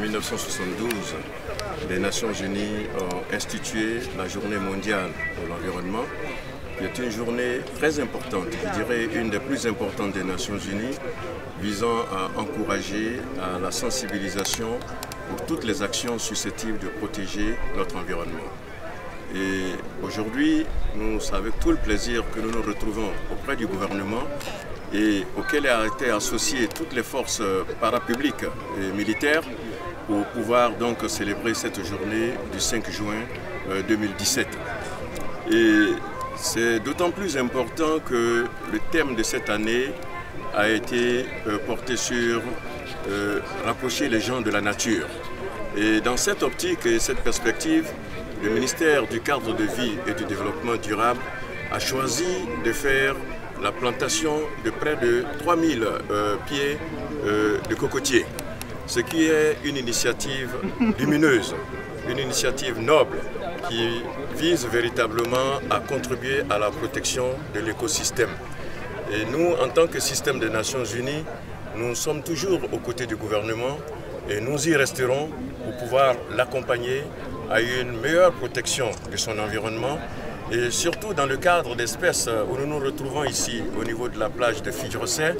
1972, les Nations Unies ont institué la Journée mondiale pour l'environnement, qui est une journée très importante, je dirais une des plus importantes des Nations Unies, visant à encourager à la sensibilisation pour toutes les actions susceptibles de protéger notre environnement. Et aujourd'hui, c'est avec tout le plaisir que nous nous retrouvons auprès du gouvernement et auquel a été associées toutes les forces parapubliques et militaires pour pouvoir donc célébrer cette journée du 5 juin 2017. Et c'est d'autant plus important que le thème de cette année a été porté sur rapprocher les gens de la nature. Et dans cette optique et cette perspective, le ministère du cadre de vie et du développement durable a choisi de faire la plantation de près de 3000 pieds de cocotiers, ce qui est une initiative lumineuse, une initiative noble qui vise véritablement à contribuer à la protection de l'écosystème. Et nous, en tant que système des Nations Unies, nous sommes toujours aux côtés du gouvernement et nous y resterons pour pouvoir l'accompagner à une meilleure protection de son environnement et surtout dans le cadre d'espèces où nous nous retrouvons ici au niveau de la plage de Fidjrosset.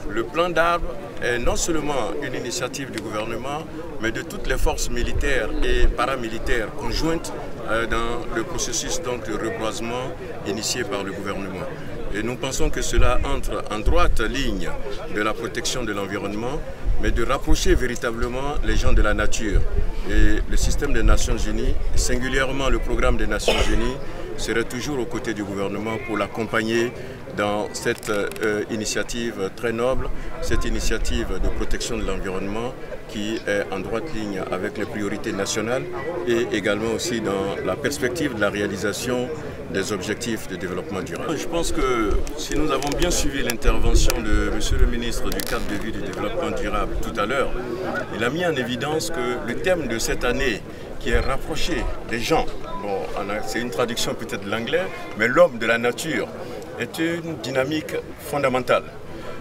Le plan d'arbres est non seulement une initiative du gouvernement mais de toutes les forces militaires et paramilitaires conjointes dans le processus donc, de reboisement initié par le gouvernement. Et nous pensons que cela entre en droite ligne de la protection de l'environnement, mais de rapprocher véritablement les gens de la nature. Et le système des Nations Unies, singulièrement le programme des Nations Unies, serait toujours aux côtés du gouvernement pour l'accompagner dans cette initiative très noble, cette initiative de protection de l'environnement qui est en droite ligne avec les priorités nationales et également aussi dans la perspective de la réalisation des objectifs de développement durable. Je pense que si nous avons bien suivi l'intervention de M. le ministre du cadre de vie du développement durable tout à l'heure, il a mis en évidence que le thème de cette année qui est rapproché des gens, bon, c'est une traduction peut-être de l'anglais, mais l'homme de la nature est une dynamique fondamentale.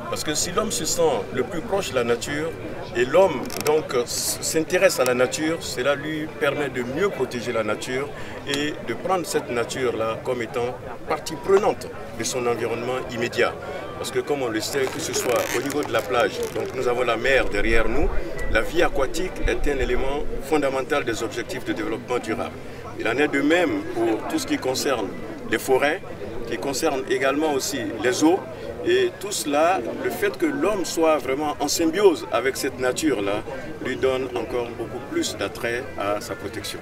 Parce que si l'homme se sent le plus proche de la nature et l'homme donc s'intéresse à la nature, cela lui permet de mieux protéger la nature et de prendre cette nature-là comme étant partie prenante de son environnement immédiat. Parce que comme on le sait, que ce soit au niveau de la plage, donc nous avons la mer derrière nous, la vie aquatique est un élément fondamental des objectifs de développement durable. Il en est de même pour tout ce qui concerne les forêts, qui concerne également aussi les eaux. Et tout cela, le fait que l'homme soit vraiment en symbiose avec cette nature-là, lui donne encore beaucoup plus d'attrait à sa protection.